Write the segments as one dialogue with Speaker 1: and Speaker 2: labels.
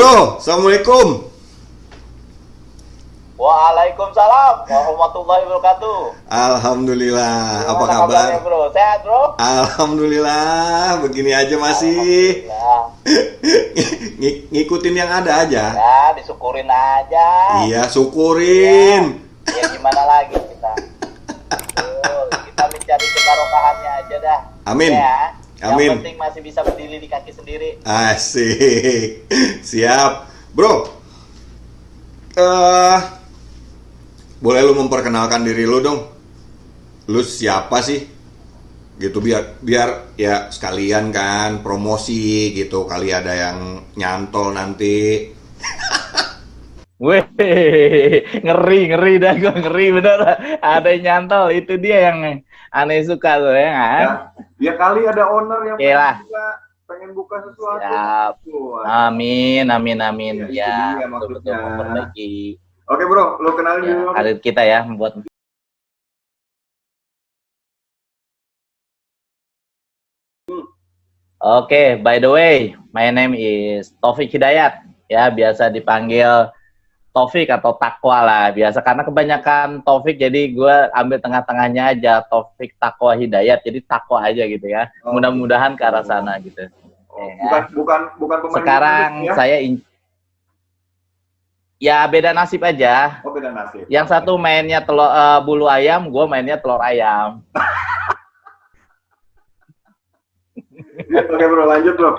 Speaker 1: Bro, Assalamualaikum.
Speaker 2: Waalaikumsalam warahmatullahi wabarakatuh.
Speaker 1: Alhamdulillah. Apa
Speaker 2: Gimana
Speaker 1: kabar?
Speaker 2: kabarnya, bro? Sehat, bro?
Speaker 1: Alhamdulillah. Begini aja masih.
Speaker 2: Alhamdulillah.
Speaker 1: Ngikutin yang ada aja.
Speaker 2: Ya, disyukurin aja.
Speaker 1: Iya, syukurin.
Speaker 2: Ya gimana lagi kita? Kita mencari kebarokahannya aja dah.
Speaker 1: Amin.
Speaker 2: Ya.
Speaker 1: Amin.
Speaker 2: Yang penting masih bisa berdiri di kaki sendiri.
Speaker 1: Asik. Siap. Bro, boleh lu memperkenalkan diri lu dong? Lu siapa sih? Gitu biar ya sekalian kan promosi gitu, kali ada yang nyantol nanti.
Speaker 3: Weh, ngeri dah gue, ngeri bener. Ada yang nyantol, itu dia yang aneh suka tuh ya kan?
Speaker 4: Ya kali ada owner yang pengen buka sesuatu.
Speaker 3: Siap. Amin.
Speaker 4: Ya,
Speaker 3: Ya,
Speaker 4: maksudnya.
Speaker 3: betul memperbaiki
Speaker 4: Oke bro, lo kenalin
Speaker 3: ya,
Speaker 4: dulu.
Speaker 3: karir kita ya, membuat. Oke, by the way, my name is Taufik Hidayat. Ya, biasa dipanggil Taufik atau Takwa lah. Biasa karena kebanyakan Taufik, jadi gue ambil tengah-tengahnya aja, Taufik Takwa Hidayat. Jadi Takwa aja gitu ya. Mudah-mudahan ke arah sana gitu.
Speaker 4: Bukan pemain.
Speaker 3: Sekarang
Speaker 4: ya?
Speaker 3: saya ya beda nasib aja.
Speaker 4: Oh, beda nasib.
Speaker 3: Yang satu mainnya bulu ayam, gue mainnya telur ayam.
Speaker 4: Oke bro, lanjut bro.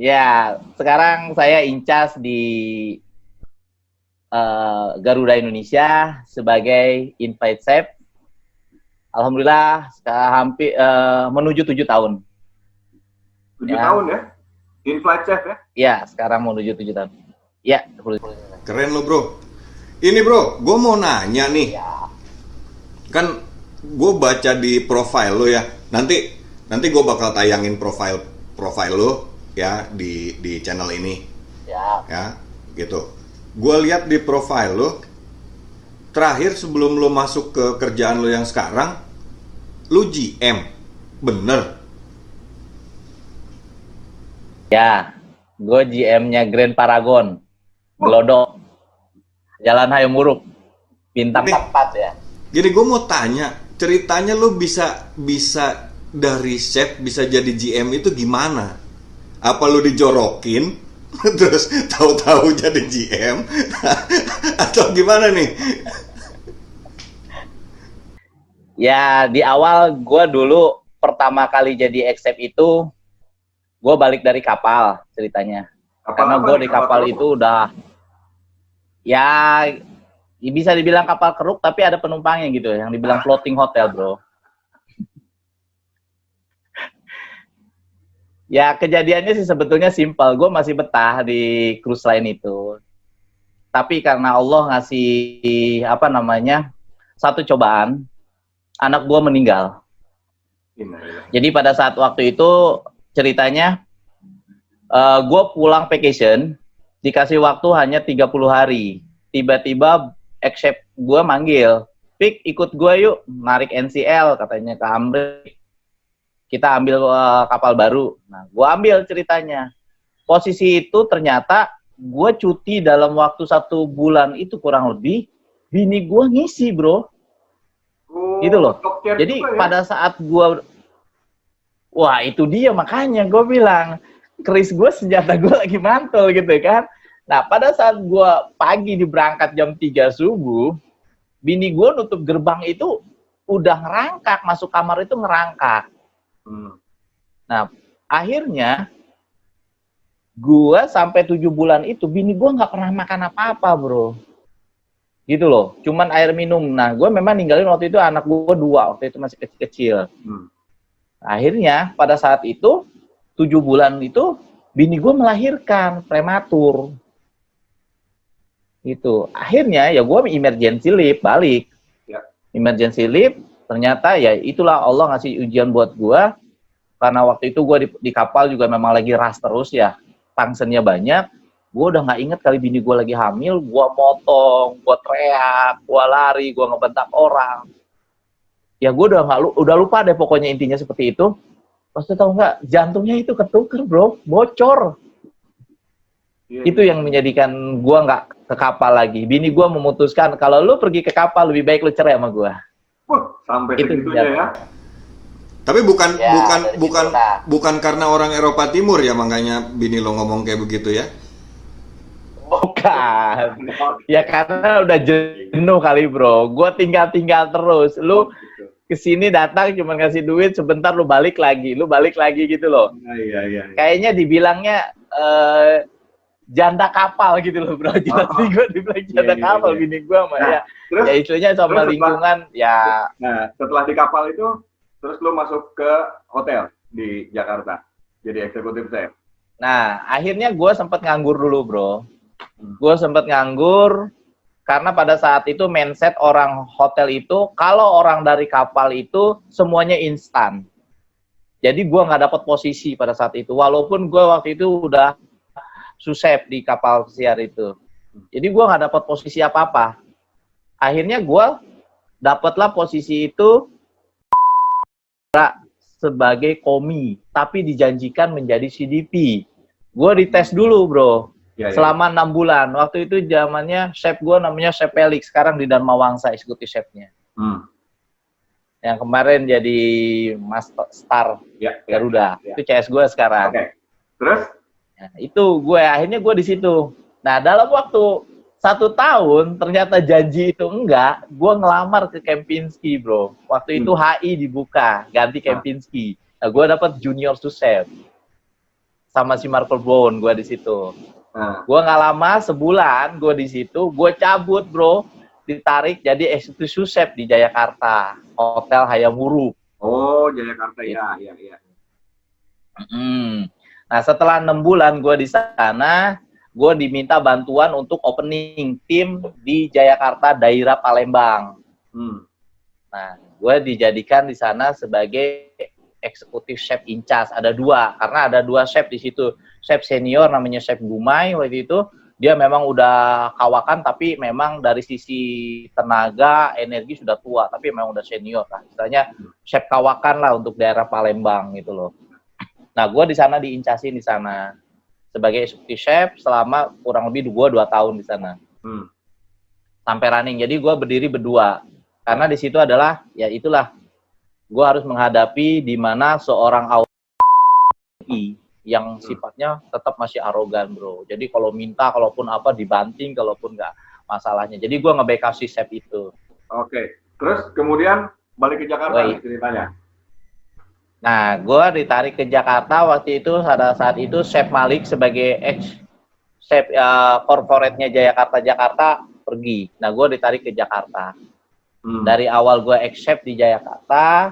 Speaker 3: Ya, sekarang saya incas di Garuda Indonesia sebagai invite chef. Alhamdulillah hampir menuju 7 tahun.
Speaker 4: 7
Speaker 3: Ya.
Speaker 4: tahun ya? In-flight chef ya?
Speaker 3: Ya, sekarang menuju 7 tahun. Ya,
Speaker 1: Keren lo bro. Ini bro, gue mau nanya nih. Kan gue baca di profile lo ya. Nanti gue bakal tayangin profile lo ya di channel ini. Ya, gitu. Gue lihat di profile lo, terakhir sebelum lo masuk ke kerjaan lo yang sekarang, lo GM, bener?
Speaker 3: ya, gue GM-nya Grand Paragon, Glodok, Jalan Hayamuruk, Bintang 4 ya.
Speaker 1: Jadi gue mau tanya, ceritanya lo bisa dari chef bisa jadi GM itu gimana? Apa lo dijorokin terus tahu-tahu jadi GM atau gimana nih?
Speaker 3: Ya, di awal gue dulu pertama kali jadi ex-chef itu, gue balik dari kapal ceritanya. Karena gue di kapal itu udah, ya bisa dibilang kapal keruk, tapi ada penumpangnya gitu, yang dibilang floating hotel bro. Ya kejadiannya sih sebetulnya simpel, gue masih betah di cruise line itu. Tapi karena Allah ngasih satu cobaan, anak gue meninggal. Jadi pada saat waktu itu ceritanya, gue pulang vacation, dikasih waktu hanya 30 hari. Tiba-tiba ex-chef gue manggil, Pik ikut gue yuk, narik NCL katanya ke Amrik. Kita ambil kapal baru. Nah, gue ambil ceritanya. Posisi itu ternyata gue cuti dalam waktu 1 bulan itu kurang lebih, bini gue ngisi bro. Gitu loh. Jadi pada saat gue, wah itu dia makanya gue bilang, keris gue senjata gue lagi mantul gitu kan. Nah pada saat gue pagi diberangkat jam 3 subuh, bini gue nutup gerbang itu udah ngerangkak, masuk kamar itu ngerangkak. Nah akhirnya gue sampai 7 bulan itu, bini gue nggak pernah makan apa-apa bro. Gitu loh, cuman air minum. Nah gue memang ninggalin waktu itu anak gue 2, waktu itu masih kecil-kecil. Akhirnya pada saat itu 7 bulan itu bini gue melahirkan prematur. Gitu. Akhirnya ya gue emergency leave balik. Emergency leave, ternyata ya itulah Allah ngasih ujian buat gue. Karena waktu itu gue di kapal juga memang lagi rush terus ya, tangsennya banyak. Gue udah nggak inget kali bini gue lagi hamil, gue motong, gue teriak, gue lari, gue ngebentak orang. Ya gue udah lupa deh pokoknya intinya seperti itu. Pas tau nggak, jantungnya itu ketuker bro, bocor.
Speaker 4: Iya,
Speaker 3: Itu yang menjadikan gua nggak ke kapal lagi. Bini gua memutuskan kalau lu pergi ke kapal lebih baik lu cerai sama gua.
Speaker 4: Wah, sampai
Speaker 3: Itu
Speaker 4: segitunya
Speaker 3: senjata.
Speaker 4: ya.
Speaker 1: Tapi bukan
Speaker 2: Ya,
Speaker 1: bukan
Speaker 2: dari
Speaker 1: bukan
Speaker 2: situ, nah.
Speaker 1: bukan karena orang Eropa Timur ya makanya bini lo ngomong kayak begitu ya.
Speaker 3: Bukan. Ya karena udah jenuh kali bro. Gua tinggal-tinggal terus. Lu
Speaker 4: Gitu.
Speaker 3: kesini datang cuma ngasih duit sebentar lu balik lagi gitu loh.
Speaker 4: Iya, iya.
Speaker 3: Kayaknya dibilangnya janda kapal gitu loh bro. Jadi gue dibilang janda
Speaker 4: Iya,
Speaker 3: kapal
Speaker 4: iya.
Speaker 3: bini gue sama
Speaker 4: Nah,
Speaker 3: ya.
Speaker 4: terus,
Speaker 3: Ya istilahnya sama
Speaker 4: terus
Speaker 3: lingkungan ya.
Speaker 4: nah, setelah di kapal itu, terus lu masuk ke hotel di Jakarta, jadi eksekutif chef.
Speaker 3: Nah akhirnya gue sempat nganggur dulu bro. Gue sempat nganggur karena pada saat itu mindset orang hotel itu kalau orang dari kapal itu semuanya instan. Jadi gue nggak dapat posisi pada saat itu. Walaupun gue waktu itu udah susep di kapal pesiar itu. Jadi gue nggak dapat posisi apa-apa. Akhirnya gue dapatlah posisi itu sebagai komi, tapi dijanjikan menjadi CDP. Gue dites dulu bro,
Speaker 4: Ya, ya.
Speaker 3: selama 6 bulan. Waktu itu zamannya chef gue namanya Chef Felix, sekarang di Dharma Wangsa eksekutif chefnya. Yang kemarin jadi Master Star
Speaker 4: Ya, ya,
Speaker 3: Garuda.
Speaker 4: ya.
Speaker 3: Itu CS gue sekarang.
Speaker 4: Oke. Terus?
Speaker 3: Nah, itu akhirnya gue di situ. Nah dalam waktu 1 tahun ternyata janji itu enggak, gue ngelamar ke Kempinski bro. Waktu itu HI dibuka, ganti Kempinski. Nah gue dapat junior sous chef sama si Marco Bone, gue di situ. Gue nggak lama, sebulan gue di situ, gue cabut bro, ditarik jadi eksekutif sous chef di Jayakarta, Hotel Hayamuru.
Speaker 4: Oh, Jayakarta ya, ya, ya.
Speaker 3: Nah setelah 6 bulan gue di sana, gue diminta bantuan untuk opening tim di Jayakarta daerah Palembang. Nah gue dijadikan di sana sebagai eksekutif chef in charge. Ada 2, karena ada 2 chef di situ. Chef senior namanya Chef Gumai waktu itu, dia memang udah kawakan tapi memang dari sisi tenaga, energi sudah tua, tapi memang udah senior lah. Istilahnya chef kawakan lah untuk daerah Palembang gitu loh. Nah, gue di sana diincasin di sana sebagai eksekutif chef selama kurang lebih 2 tahun di sana. Sampai running. Jadi gue berdiri berdua. Karena di situ adalah ya itulah gue harus menghadapi di mana seorang yang sifatnya tetap masih arogan bro. Jadi kalau minta, kalaupun apa dibanting, kalaupun nggak masalahnya. Jadi gue nge-backup si chef itu. Oke.
Speaker 4: Terus kemudian balik ke Jakarta ceritanya.
Speaker 3: Nah, gue ditarik ke Jakarta waktu itu, pada saat itu Chef Malik sebagai ex-chef corporate-nya Jakarta pergi. Nah, gue ditarik ke Jakarta. Dari awal gue ex-chef di Jakarta,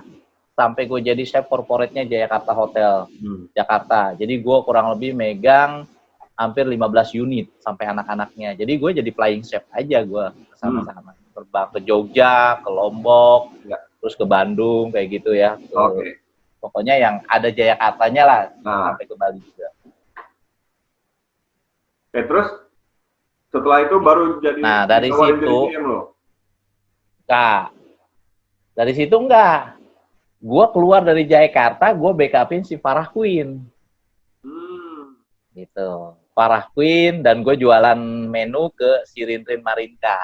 Speaker 3: sampai gue jadi chef corporate-nya Jayakarta Hotel Jakarta. Jadi gue kurang lebih megang hampir 15 unit sampai anak-anaknya. Jadi gue jadi flying chef aja gue sama-sama. Terbang ke Jogja, ke Lombok, terus ke Bandung kayak gitu ya.
Speaker 4: Oke.
Speaker 3: Pokoknya yang ada Jayakartanya lah, sampai ke Bali juga.
Speaker 4: Terus setelah itu baru jadi.
Speaker 3: Nah dari situ, dari situ enggak. Gue keluar dari Jayakarta, gue backupin si Farah Queen. Gitu. Farah Queen, dan gue jualan menu ke si Rinrin Marinka.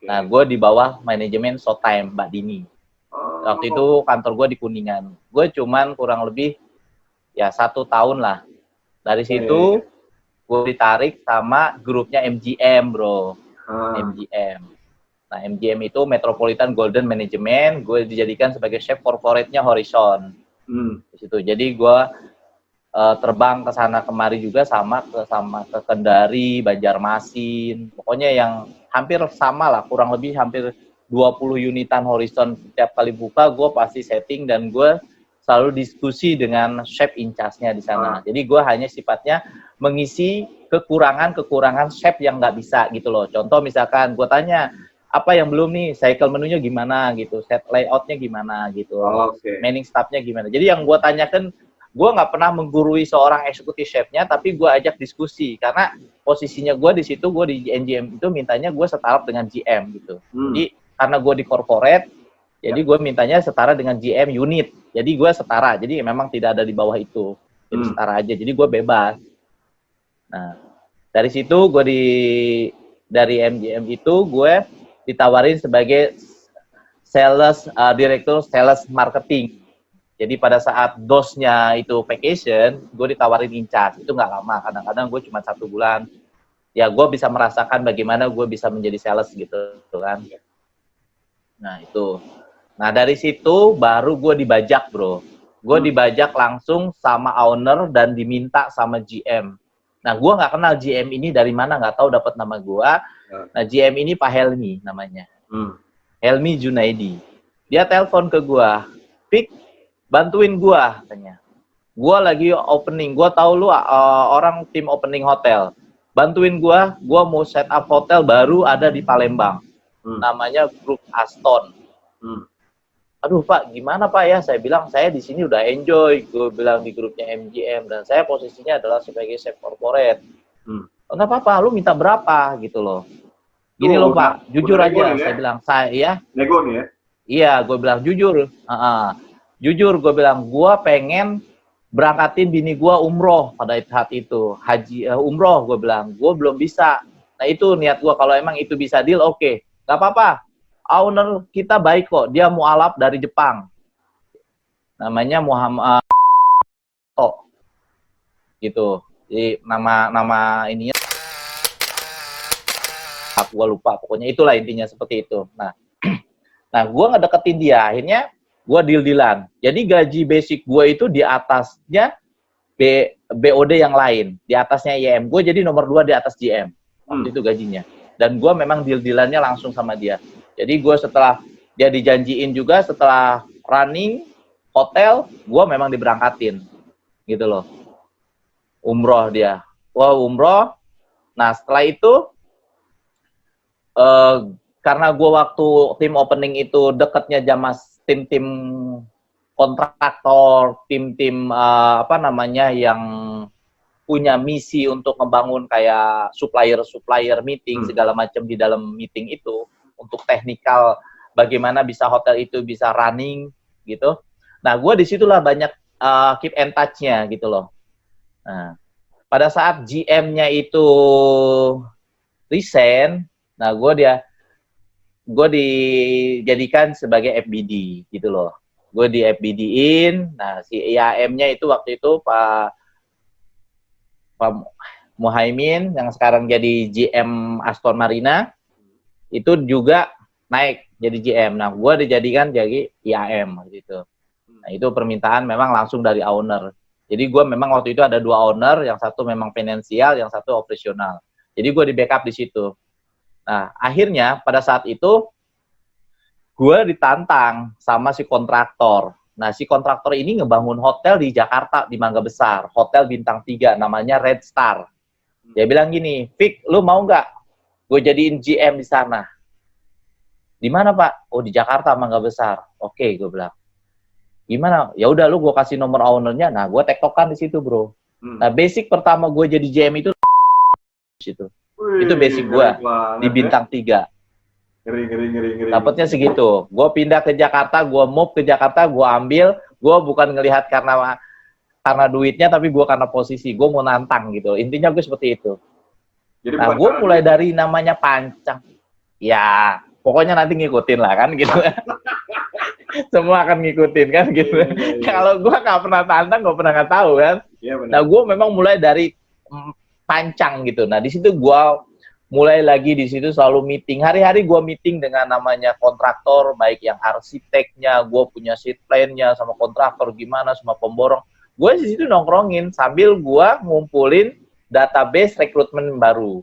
Speaker 3: Nah, gue di bawah manajemen Showtime, Mbak Dini. Waktu itu kantor gue di Kuningan. Gue cuman kurang lebih ya 1 tahun lah. Dari situ, gue ditarik sama grupnya MGM, bro. MGM. Nah, MGM itu Metropolitan Golden Management, gue dijadikan sebagai chef corporate-nya Horizon. Di situ. Jadi gue terbang ke sana kemari juga sama ke Kendari, Banjarmasin. Pokoknya yang hampir sama lah, kurang lebih hampir 20 unitan Horizon. Setiap kali buka gue pasti setting dan gue selalu diskusi dengan chef in charge-nya di sana. Jadi gue hanya sifatnya mengisi kekurangan chef yang nggak bisa gitu loh. Contoh misalkan gue tanya, apa yang belum nih, cycle menunya gimana gitu, set layoutnya gimana gitu, manning staffnya gimana. Jadi yang gue tanyakan, gue nggak pernah menggurui seorang eksekutif chefnya, tapi gue ajak diskusi karena posisinya gue di situ, gue di NGM itu mintanya gue setara dengan GM gitu. Jadi karena gue di corporate, jadi gue mintanya setara dengan GM unit. Jadi gue setara, jadi memang tidak ada di bawah itu, jadi setara aja. Jadi gue bebas. Nah, Dari situ gue dari MGM itu gue ditawarin sebagai direktur sales marketing. Jadi pada saat dosnya itu vacation, gue ditawarin in charge. Itu nggak lama, kadang-kadang gue cuma 1 bulan. Ya gue bisa merasakan bagaimana gue bisa menjadi sales gitu kan. Nah itu. Nah dari situ baru gue dibajak bro. Gue dibajak langsung sama owner dan diminta sama GM. Nah gue nggak kenal GM ini dari mana, nggak tahu dapat nama gue. Nah GM ini Pak Helmi namanya. Helmi Junaidi. Dia telepon ke gue, Pik, bantuin gue katanya. Gue lagi opening, gue tahu lu orang tim opening hotel. Bantuin gue mau set up hotel baru ada di Palembang. Namanya Grup Aston. Aduh Pak, gimana Pak ya? Saya bilang saya di sini udah enjoy. Gue bilang di grupnya MGM dan saya posisinya adalah sebagai chef corporate. Enggak apa-apa, lu minta berapa gitu loh. Gini loh Pak, jujur aja. Saya bilang saya.
Speaker 4: Nego nih ya?
Speaker 3: Iya, gue bilang jujur. Jujur gue bilang, gue pengen berangkatin bini gue umroh pada saat itu. Haji umroh gue bilang, gue belum bisa. Nah itu niat gue, kalau emang itu bisa deal, oke. Gak apa-apa. Owner kita baik kok, dia mualaf dari Jepang. Namanya Muhammad gitu. Jadi nama ininya gue lupa, pokoknya itulah intinya seperti itu. Nah gue ngedeketin dia, akhirnya gue deal-dealan. Jadi gaji basic gue itu di atasnya BOD yang lain, di atasnya IM. Gue jadi nomor 2 di atas GM waktu itu gajinya. Dan gue memang deal-dealannya langsung sama dia. Jadi gue setelah dia dijanjiin juga, setelah running hotel, gue memang diberangkatin. Gitu loh. Umroh dia. Wah umroh. Nah setelah itu, karena gue waktu tim opening itu deketnya sama tim-tim kontraktor, tim-tim yang punya misi untuk membangun kayak supplier meeting, segala macam di dalam meeting itu, untuk teknikal bagaimana bisa hotel itu bisa running gitu. Nah gue disitulah banyak keep and touch-nya gitu loh. Nah pada saat GM-nya itu resign, nah gue dijadikan sebagai FBD gitu loh. Gue di FBD-in, nah si IAM-nya itu waktu itu Pak Muhaimin yang sekarang jadi GM Aston Marina, itu juga naik jadi GM. Nah gue dijadikan jadi IAM gitu. Nah itu permintaan memang langsung dari owner. Jadi gue memang waktu itu ada 2 owner, yang satu memang finansial, yang satu operasional. Jadi gue di backup di situ. Nah, akhirnya pada saat itu gue ditantang sama si kontraktor. Nah, si kontraktor ini ngebangun hotel di Jakarta, di Mangga Besar. Hotel bintang 3, namanya Red Star. Dia bilang gini, Fik, lu mau nggak gue jadiin GM di sana? Di mana Pak? Oh, di Jakarta, Mangga Besar. Oke, gue bilang. Gimana? Ya udah lu gue kasih nomor ownernya. Nah, gue tektokan di situ, bro. Nah, basic pertama gue jadi GM itu situ. Itu basic gue di bintang 3.
Speaker 4: Ngeri.
Speaker 3: Dapatnya segitu. Gue pindah ke Jakarta, gue move ke Jakarta, gue ambil. Gue bukan ngelihat karena duitnya, tapi gue karena posisi. Gue mau nantang gitu. Intinya gue seperti itu.
Speaker 4: Jadi
Speaker 3: nah, gue mulai dari namanya Pancang. Ya, pokoknya nanti ngikutin lah kan gitu. Semua akan ngikutin kan gitu. Kalau gue nggak pernah tantang, nggak pernah nggak tahu kan. Nah, gue memang mulai dari Pancang gitu. Nah, di situ gue mulai lagi di situ selalu meeting. Hari-hari gue meeting dengan namanya kontraktor, baik yang arsiteknya, gue punya sheet plan-nya sama kontraktor gimana, sama pemborong. Gue di situ nongkrongin sambil gue ngumpulin database rekrutmen baru.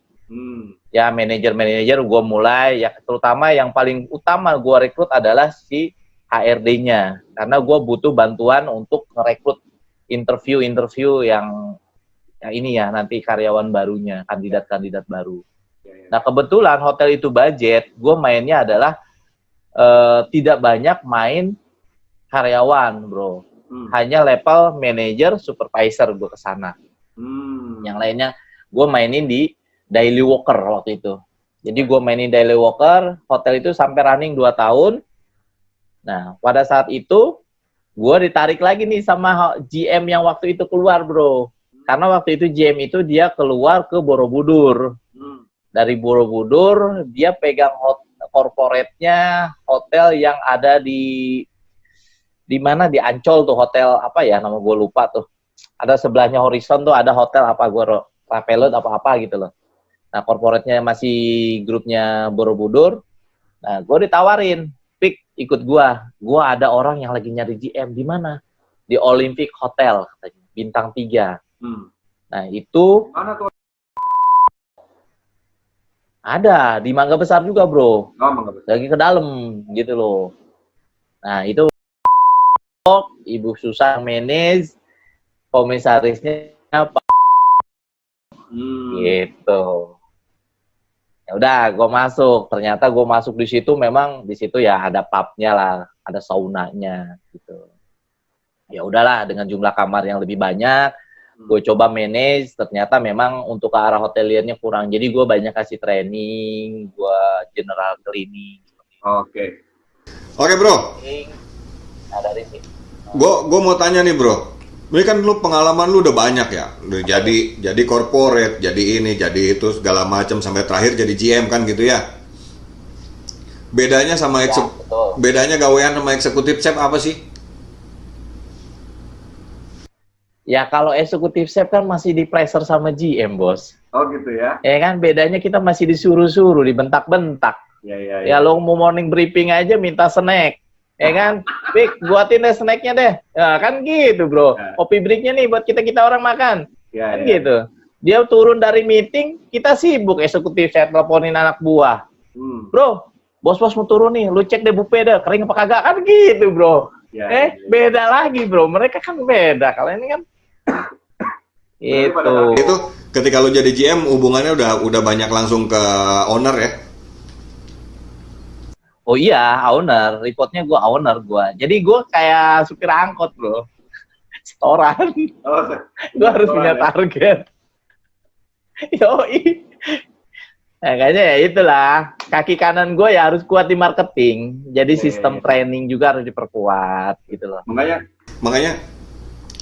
Speaker 3: Ya manajer-manajer gue mulai, ya terutama yang paling utama gue rekrut adalah si HRD-nya, karena gue butuh bantuan untuk merekrut interview yang ini ya nanti karyawan barunya, kandidat-kandidat baru. Nah kebetulan hotel itu budget, gue mainnya adalah tidak banyak main karyawan bro, hanya level manager, supervisor gue kesana. Yang lainnya gue mainin di daily worker waktu itu. Jadi gue mainin daily worker, hotel itu sampai running 2 tahun. Nah pada saat itu gue ditarik lagi nih sama GM yang waktu itu keluar bro. Karena waktu itu GM itu dia keluar ke Borobudur. Dari Borobudur dia pegang corporate-nya hotel yang ada di mana, di Ancol tuh, hotel apa ya nama gue lupa tuh. Ada sebelahnya Horizon tuh ada hotel apa, gue Ravelot apa gitu loh. Nah, corporate-nya masih grupnya Borobudur. Nah, gue ditawarin, Pik, ikut gue ada orang yang lagi nyari GM. Di mana? Di Olympic Hotel katanya, bintang 3. Nah, itu
Speaker 4: Mana tuh?
Speaker 3: ada di Mangga Besar juga, bro.
Speaker 4: Oh, Mangga Besar.
Speaker 3: Lagi ke dalam gitu loh. Nah, itu Ibu Susan manage, komisarisnya Pak gitu. Ya udah, gue masuk. Ternyata gue masuk di situ, memang di situ ya ada pubnya lah, ada saunanya gitu. Ya udahlah, dengan jumlah kamar yang lebih banyak, gue coba manage. Ternyata memang untuk ke arah hoteliernya kurang. Jadi gue banyak kasih training, gue general cleaning.
Speaker 4: Oke.
Speaker 1: Oke bro,
Speaker 3: Nah dari situ.
Speaker 1: gue mau tanya nih bro, ini kan lu pengalaman lu udah banyak ya, udah jadi corporate, jadi ini, jadi itu segala macam sampai terakhir jadi GM kan gitu ya. Bedanya sama
Speaker 3: betul.
Speaker 1: bedanya gawean sama eksekutif chef apa sih?
Speaker 3: Ya kalau eksekutif chef kan masih di pressure sama GM, bos.
Speaker 4: Oh gitu ya?
Speaker 3: Ya kan, bedanya kita masih disuruh-suruh, dibentak-bentak.
Speaker 4: Ya.
Speaker 3: Ya lo mau morning briefing aja minta snack. Ya kan, Pik, buatin deh snacknya deh. Ya kan gitu bro.
Speaker 4: Ya.
Speaker 3: Kopi breaknya nih buat kita orang makan.
Speaker 4: Ya,
Speaker 3: Kan
Speaker 4: ya.
Speaker 3: gitu. Dia turun dari meeting, kita sibuk eksekutif chef teleponin anak buah. Bro, bos-bos mau turun nih, lu cek deh buffet deh, kering apa kagak, kan gitu bro.
Speaker 4: Ya.
Speaker 3: Beda lagi bro, mereka kan beda. Kalau ini kan
Speaker 1: Itu ketika lu jadi GM hubungannya udah banyak langsung ke owner ya?
Speaker 3: Oh iya, owner. Reportnya gue. Jadi gue kayak supir angkot bro. Setoran.
Speaker 4: Oh,
Speaker 3: Gue harus punya
Speaker 4: ya.
Speaker 3: target. Yoi. Nah, kayaknya ya itulah. Kaki kanan gue ya harus kuat di marketing. Jadi sistem training juga harus diperkuat gitu loh.
Speaker 1: Makanya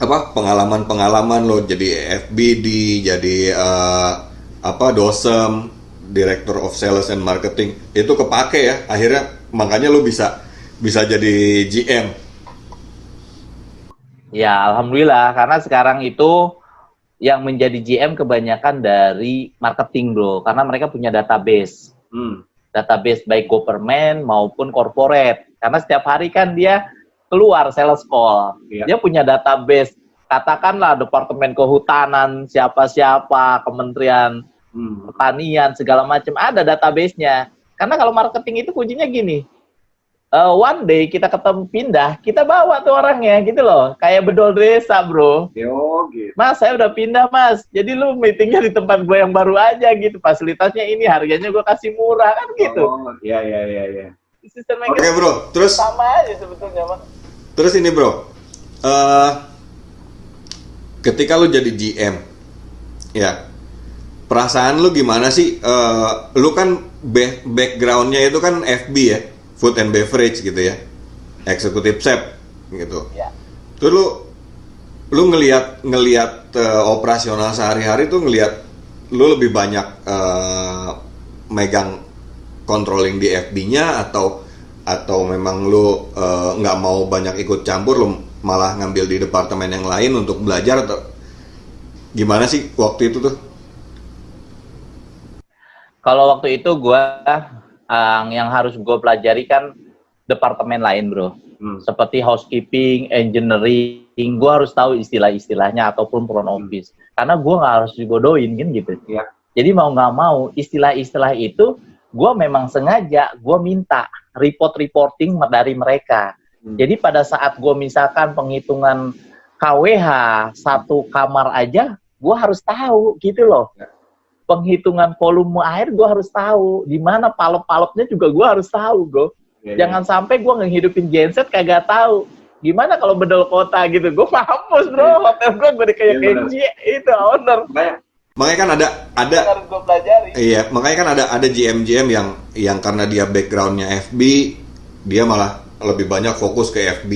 Speaker 1: apa pengalaman lo jadi FBD, jadi dosem, Director of Sales and Marketing itu kepake ya akhirnya, makanya lo bisa jadi GM.
Speaker 3: Ya alhamdulillah, karena sekarang itu yang menjadi GM kebanyakan dari marketing bro, karena mereka punya database. Database baik government maupun corporate, karena setiap hari kan dia keluar sales call. Dia punya database, katakanlah departemen kehutanan, siapa-siapa, kementerian pertanian, segala macam, ada database-nya. Karena kalau marketing itu kuncinya gini, one day kita ketemu pindah, kita bawa tuh orangnya gitu loh, kayak bedol desa bro.
Speaker 4: Gitu.
Speaker 3: Mas, saya udah pindah mas, jadi lu meetingnya di tempat gue yang baru aja gitu, fasilitasnya ini, harganya gue kasih murah, kan gitu.
Speaker 4: Oh, iya.
Speaker 1: Oke bro, terus
Speaker 3: sama aja sebetulnya mas.
Speaker 1: Terus ini bro, ketika lu jadi GM, ya perasaan lu gimana sih? Lu kan backgroundnya itu kan FB ya, food and beverage gitu ya, executive chef gitu.
Speaker 3: Ya.
Speaker 1: Terus lu ngelihat operasional sehari-hari tuh ngelihat lu lebih banyak megang controlling di FB-nya atau memang lu nggak mau banyak ikut campur, lu malah ngambil di departemen yang lain untuk belajar, atau gimana sih waktu itu tuh?
Speaker 3: Kalau waktu itu gue yang harus gue pelajari kan departemen lain bro, seperti housekeeping, engineering, gue harus tahu istilah-istilahnya ataupun front office, karena gue nggak harus dibodohin kan gitu.
Speaker 4: Ya.
Speaker 3: Jadi mau nggak mau istilah-istilah itu gue memang sengaja gue minta reporting dari mereka. Jadi pada saat gue misalkan penghitungan KWH satu kamar aja, gue harus tahu gitu loh. Penghitungan volume air gue harus tahu, di mana palop-palopnya juga gue harus tahu bro. Jangan sampai gue ngehidupin genset kagak tahu. Gimana kalau bedol kota gitu, gue mampus bro. Hotel gue kayak itu owner.
Speaker 1: Makanya kan ada
Speaker 3: harus gue pelajari.
Speaker 1: Iya, makanya kan ada GM yang karena dia backgroundnya FB, dia malah lebih banyak fokus ke FB.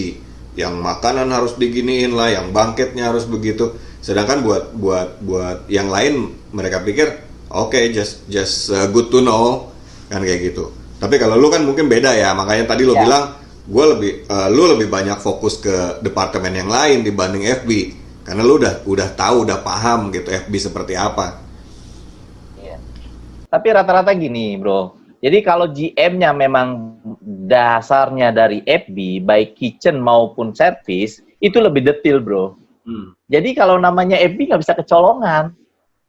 Speaker 1: Yang makanan harus diginiin lah, yang bangketnya harus begitu. Sedangkan buat yang lain mereka pikir oke, just good to know kan kayak gitu. Tapi kalau lu kan mungkin beda ya, makanya tadi lu bilang lu lebih banyak fokus ke departemen yang lain dibanding FB karena lu udah tahu, udah paham gitu FB seperti apa.
Speaker 3: Iya. Tapi rata-rata gini, bro. Jadi kalau GM-nya memang dasarnya dari FB, baik kitchen maupun service, itu lebih detail, bro. Jadi kalau namanya FB nggak bisa kecolongan.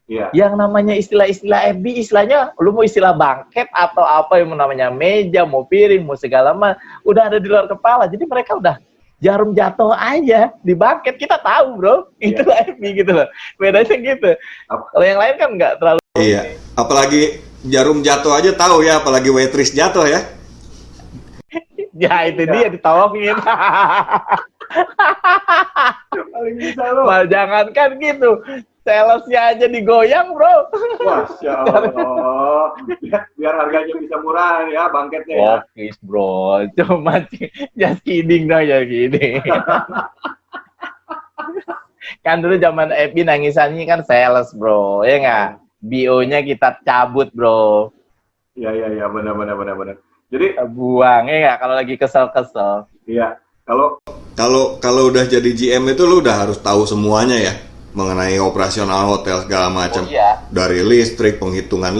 Speaker 4: Iya.
Speaker 3: Yang namanya istilah-istilah FB, istilahnya lu mau istilah bangket atau apa yang namanya meja, mau piring, mau segala macam, udah ada di luar kepala. Jadi mereka udah jarum jatuh aja di bangket, kita tahu, bro. Itulah FB gitu loh. Bedanya gitu. Kalau yang lain kan nggak terlalu.
Speaker 1: Iya, apalagi jarum jatuh aja tahu ya, apalagi waitress jatuh ya.
Speaker 3: Ya itu dia ditolongin.
Speaker 4: Paling bisa lo.
Speaker 3: Mal jangankan gitu, salesnya aja digoyang, bro.
Speaker 4: Masya Allah. Biar harganya bisa murah ya bangketnya ya.
Speaker 3: Oh, please, bro. Cuma just kidding dong, ya gini. Kan dulu zaman FB nangisannya kan sales, bro. Ya nggak? BO-nya kita cabut, bro.
Speaker 4: Iya, benar. Jadi,
Speaker 3: Buang, ya nggak? Kalau lagi kesel-kesel.
Speaker 4: iya,
Speaker 1: Kalau udah jadi GM itu lu udah harus tahu semuanya ya mengenai operasional hotel segala macam.
Speaker 2: Oh, iya.
Speaker 1: Dari listrik, penghitungan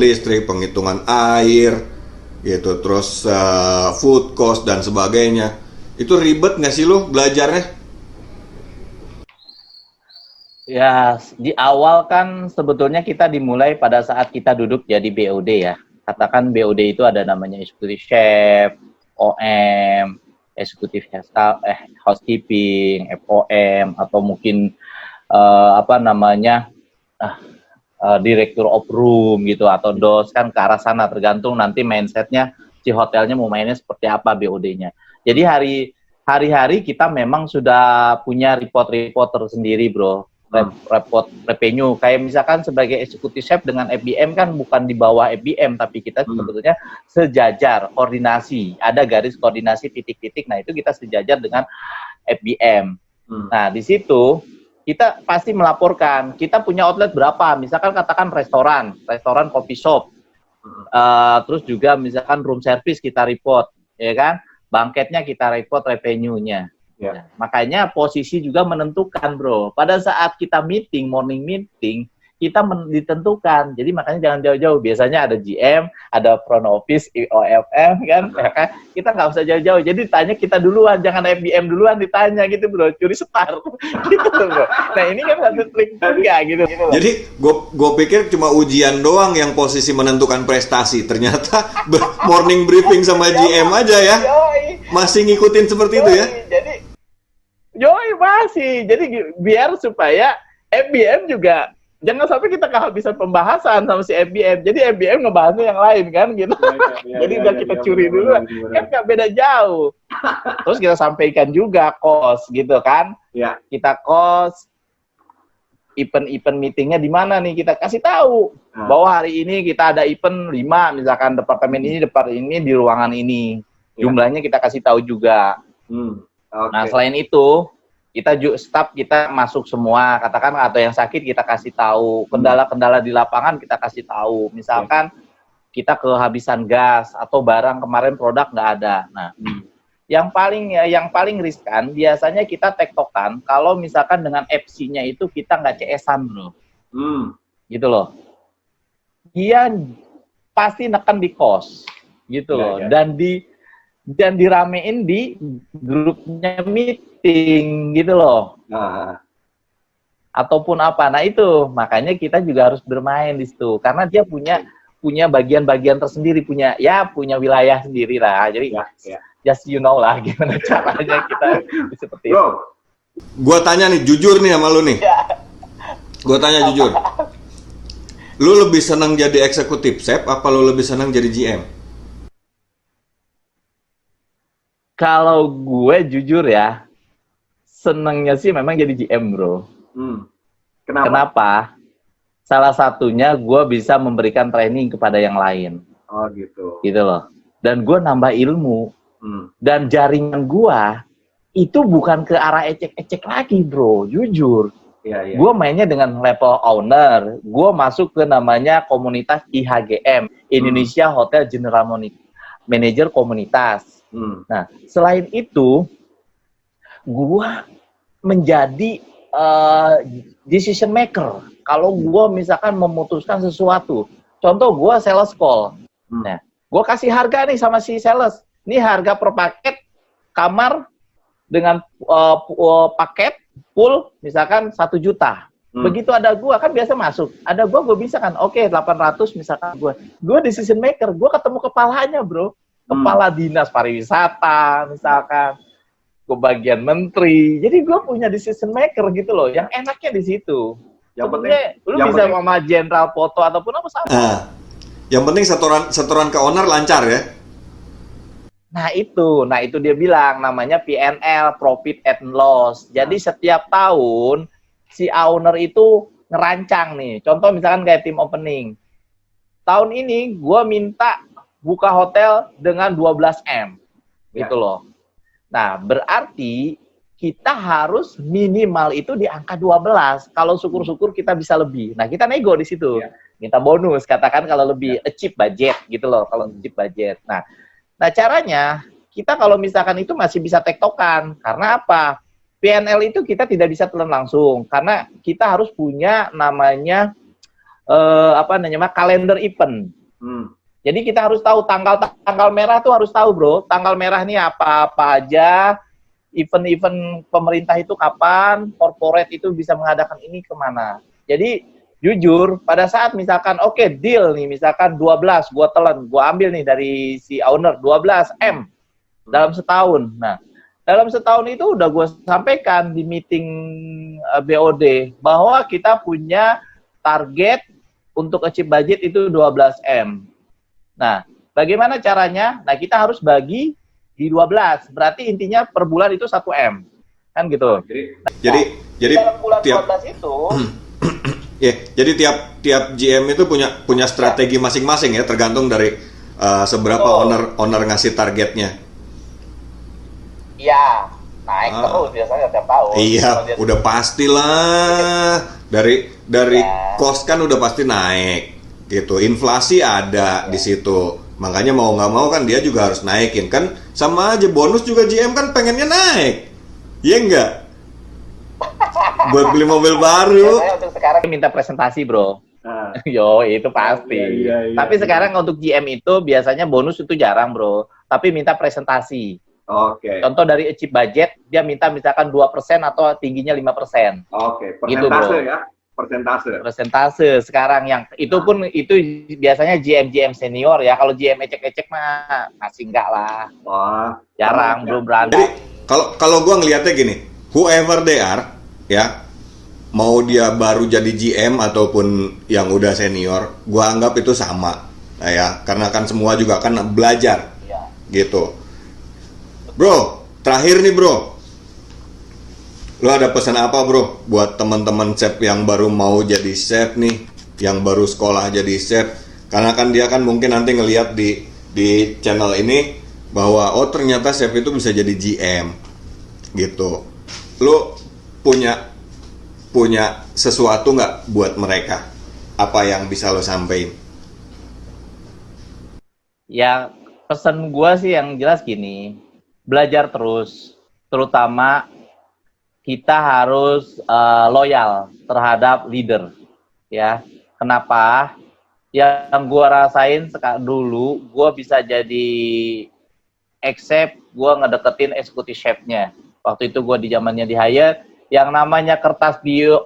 Speaker 1: air, gitu, terus food cost dan sebagainya. Itu ribet nggak sih lu belajarnya?
Speaker 3: Ya, di awal kan sebetulnya kita dimulai pada saat kita duduk jadi BOD ya. Katakan BOD itu ada namanya executive chef, OM, executive housekeeping, FOM, atau mungkin direktur of room gitu, atau DOS, kan ke arah sana, tergantung nanti mindsetnya si hotelnya mau mainnya seperti apa BOD-nya. Jadi hari-hari kita memang sudah punya report-report tersendiri, bro. Report revenue, kayak misalkan sebagai executive chef dengan FBM kan bukan di bawah FBM, tapi kita sebetulnya sejajar, koordinasi, ada garis koordinasi titik-titik, nah itu kita sejajar dengan FBM. Nah di situ kita pasti melaporkan kita punya outlet berapa, misalkan katakan restoran coffee shop, terus juga misalkan room service kita report, ya kan, bangketnya kita report revenue-nya. Ya. Makanya posisi juga menentukan, bro. Pada saat kita meeting, morning meeting, kita ditentukan. Jadi makanya jangan jauh-jauh. Biasanya ada GM, ada front office, IOFM, kan? Ya kan? Kita nggak usah jauh-jauh. Jadi tanya kita duluan, jangan FBM duluan ditanya gitu, bro. Curi setar. Gitu, bro. Nah ini kan satu trik juga, gitu.
Speaker 1: Jadi gue pikir cuma ujian doang yang posisi menentukan prestasi. Ternyata morning briefing sama GM aja ya. Masih ngikutin seperti itu ya.
Speaker 3: Masih. Jadi biar supaya FBM juga jangan sampai kita kehabisan pembahasan sama si FBM. Jadi FBM ngebahasnya yang lain kan gitu. Jadi udah kita curi dulu. Kan nggak beda jauh. Terus kita sampaikan juga cost gitu kan.
Speaker 4: Ya.
Speaker 3: Kita cost event meetingnya di mana nih, kita kasih tahu bahwa hari ini kita ada event 5, misalkan departemen ini di ruangan ini. Jumlahnya kita kasih tahu juga.
Speaker 4: Okay.
Speaker 3: Nah, selain itu, staff kita masuk semua, katakan atau yang sakit kita kasih tahu, kendala-kendala di lapangan kita kasih tahu. Misalkan kita kehabisan gas atau barang kemarin produk nggak ada. Nah, yang paling riskan biasanya kita tektokan kalau misalkan dengan FC-nya itu kita nggak CS-an, bro. Gitu loh. Dia pasti neken di cost, gitu loh. Dan diramein di grupnya meeting gitu loh. Ataupun apa. Nah itu makanya kita juga harus bermain di situ karena dia punya bagian-bagian tersendiri, punya wilayah sendiri lah. Jadi just you know lah gimana caranya kita seperti itu.
Speaker 1: Gua tanya nih jujur nih sama lu nih. Gua tanya jujur. Lu lebih senang jadi eksekutif chef apa lu lebih senang jadi GM?
Speaker 3: Kalau gue jujur ya, senengnya sih memang jadi GM, bro. Kenapa? Salah satunya gue bisa memberikan training kepada yang lain.
Speaker 4: Oh gitu.
Speaker 3: Gitu loh. Dan gue nambah ilmu. Dan jaringan gue itu bukan ke arah ecek-ecek lagi, bro. Jujur.
Speaker 4: Iya, iya.
Speaker 3: Gue mainnya dengan level owner. Gue masuk ke namanya komunitas IHGM, Indonesia Hotel General Manager Komunitas. Nah, selain itu, gue menjadi decision maker. Kalau gue misalkan memutuskan sesuatu, contoh gue sales call. Nah, gue kasih harga nih sama si sales. Ini harga per paket kamar dengan paket full misalkan 1 juta. Begitu ada gua kan biasa masuk. Ada gua bisa kan oke 800 misalkan gua decision maker, gua ketemu kepalanya, Bro. Kepala dinas pariwisata misalkan, gua bagian menteri. Jadi gua punya decision maker gitu loh. Yang enaknya di situ.
Speaker 4: Yang
Speaker 3: Sebenarnya lu bisa sama jenderal foto ataupun apa sama.
Speaker 1: Yang penting setoran ke owner lancar ya.
Speaker 3: Nah itu dia bilang namanya PNL, profit and loss. Jadi setiap tahun si owner itu ngerancang nih. Contoh misalkan kayak tim opening. Tahun ini gue minta buka hotel dengan 12M. Gitu loh. Nah berarti kita harus minimal itu di angka 12. Kalau syukur-syukur kita bisa lebih. Nah kita nego di situ. Minta bonus. Katakan kalau lebih achieve budget gitu loh. Kalau achieve budget. Nah, caranya, kita kalau misalkan itu masih bisa tektokan. Karena apa? PNL itu kita tidak bisa telan langsung. Karena kita harus punya namanya, kalender event. Jadi kita harus tahu tanggal merah tuh harus tahu, Bro. Tanggal merah ini apa-apa aja, event-event pemerintah itu kapan, corporate itu bisa mengadakan ini kemana. Jadi, jujur, pada saat misalkan, oke, deal nih, misalkan 12, gua telan, gua ambil nih dari si owner, 12M dalam setahun. Nah, dalam setahun itu udah gua sampaikan di meeting BOD, bahwa kita punya target untuk achieve budget itu 12M. Nah, bagaimana caranya? Nah, kita harus bagi di 12, berarti intinya per bulan itu 1M. Kan gitu.
Speaker 1: Jadi
Speaker 3: dalam bulan 12 itu,
Speaker 1: ya, jadi tiap GM itu punya strategi masing-masing ya, tergantung dari seberapa owner ngasih targetnya.
Speaker 2: Iya, naik terus biasanya tiap tahun.
Speaker 1: Iya, udah pastilah dari cost kan udah pasti naik gitu. Inflasi ada di situ. Makanya mau nggak mau kan dia juga harus naikin kan, sama aja bonus juga GM kan pengennya naik. Iya enggak? Buat beli mobil baru.
Speaker 2: Untuk sekarang
Speaker 3: minta presentasi, Bro. Yo, itu pasti.
Speaker 4: Iya.
Speaker 3: Tapi sekarang untuk GM itu biasanya bonus itu jarang, Bro. Tapi minta presentasi.
Speaker 4: Oke.
Speaker 3: Contoh dari achieve budget, dia minta misalkan 2% atau tingginya 5%.
Speaker 4: Oke,
Speaker 3: Gitu,
Speaker 4: persentase
Speaker 3: Bro.
Speaker 4: ya. Persentase
Speaker 3: Sekarang yang itu pun itu biasanya GM senior ya. Kalau GM ecek-ecek mah masih enggak lah.
Speaker 4: Wah,
Speaker 3: Jarang, belum berani.
Speaker 1: Jadi kalau gua ngelihatnya gini, whoever they are ya, mau dia baru jadi GM ataupun yang udah senior, gua anggap itu sama. Nah ya, karena kan semua juga kan belajar. Gitu. Bro, terakhir nih, Bro. Lo ada pesan apa, Bro, buat teman-teman chef yang baru mau jadi chef nih, yang baru sekolah jadi chef? Karena kan dia kan mungkin nanti ngelihat di channel ini bahwa oh ternyata chef itu bisa jadi GM. Gitu. Lo punya sesuatu nggak buat mereka? Apa yang bisa lo sampein?
Speaker 3: Ya, pesan gua sih yang jelas gini, belajar terus, terutama kita harus loyal terhadap leader, ya. Kenapa? Yang gua rasain dulu, gua bisa jadi except gua ngedeketin eksekutif chefnya. Waktu itu gua di zamannya di hire, yang namanya kertas bio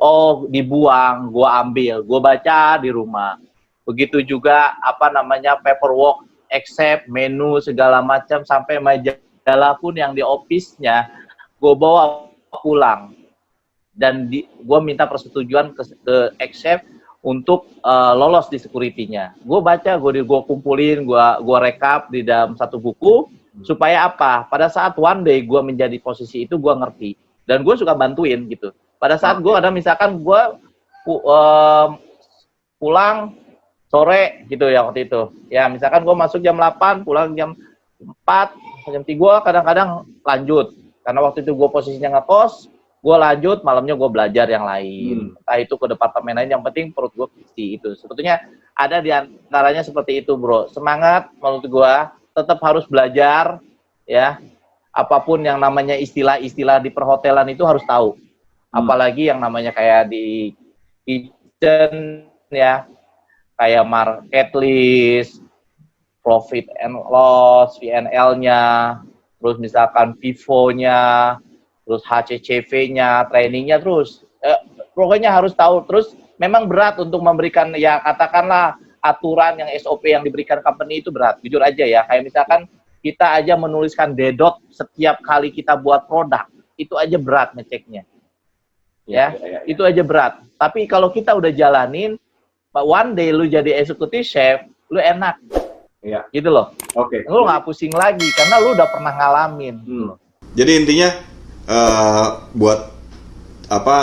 Speaker 3: dibuang, gua ambil, gua baca di rumah. Begitu juga paperwork, except menu segala macam sampai majalah pun yang di office-nya gua bawa pulang, dan gue minta persetujuan ke ex-chef untuk lolos di security-nya. Gue baca, gue kumpulin, gue rekap di dalam satu buku, supaya apa? Pada saat one day gue menjadi posisi itu, gue ngerti. Dan gue suka bantuin gitu. Pada saat gue ada misalkan gue pulang sore gitu ya waktu itu. Ya misalkan gue masuk jam 8, pulang jam 4, jam 3, kadang-kadang lanjut. Karena waktu itu gue posisinya ngekos, gue lanjut, malamnya gue belajar yang lain. Entah itu ke departemen lain, yang penting perut gue isi itu. Sebetulnya ada di antaranya seperti itu, bro. Semangat menurut gue, tetap harus belajar, ya. Apapun yang namanya istilah-istilah di perhotelan itu harus tahu. Apalagi yang namanya kayak di kitchen, ya, kayak market list, profit and loss, VNL-nya, terus misalkan FIFO-nya, terus HCCV-nya, trainingnya, terus pokoknya harus tahu. Terus memang berat untuk memberikan, ya katakanlah aturan yang SOP yang diberikan company itu berat, jujur aja ya. Kayak misalkan kita aja menuliskan dedot setiap kali kita buat produk, itu aja berat ngeceknya. Ya, itu aja berat. Tapi kalau kita udah jalanin, one day lu jadi executive chef, lu enak.
Speaker 4: Iya.
Speaker 3: Gitu loh.
Speaker 4: Oke.
Speaker 3: Lu nggak pusing lagi karena lu udah pernah ngalamin.
Speaker 1: Jadi intinya buat apa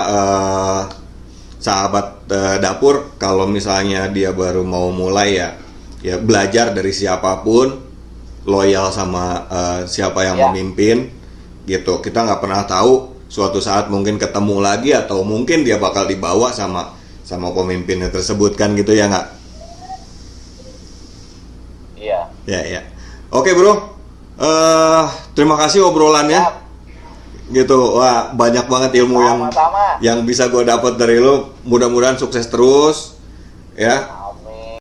Speaker 1: sahabat dapur, kalau misalnya dia baru mau mulai ya belajar dari siapapun, loyal sama siapa yang memimpin gitu. Kita nggak pernah tahu suatu saat mungkin ketemu lagi atau mungkin dia bakal dibawa sama pemimpinnya tersebut kan, gitu ya nggak?
Speaker 2: Iya.
Speaker 1: Ya. Oke bro, terima kasih obrolannya. Gitu, wah banyak banget ilmu
Speaker 2: Sama-sama.
Speaker 1: yang bisa gue dapat dari lo. Mudah-mudahan sukses terus, ya.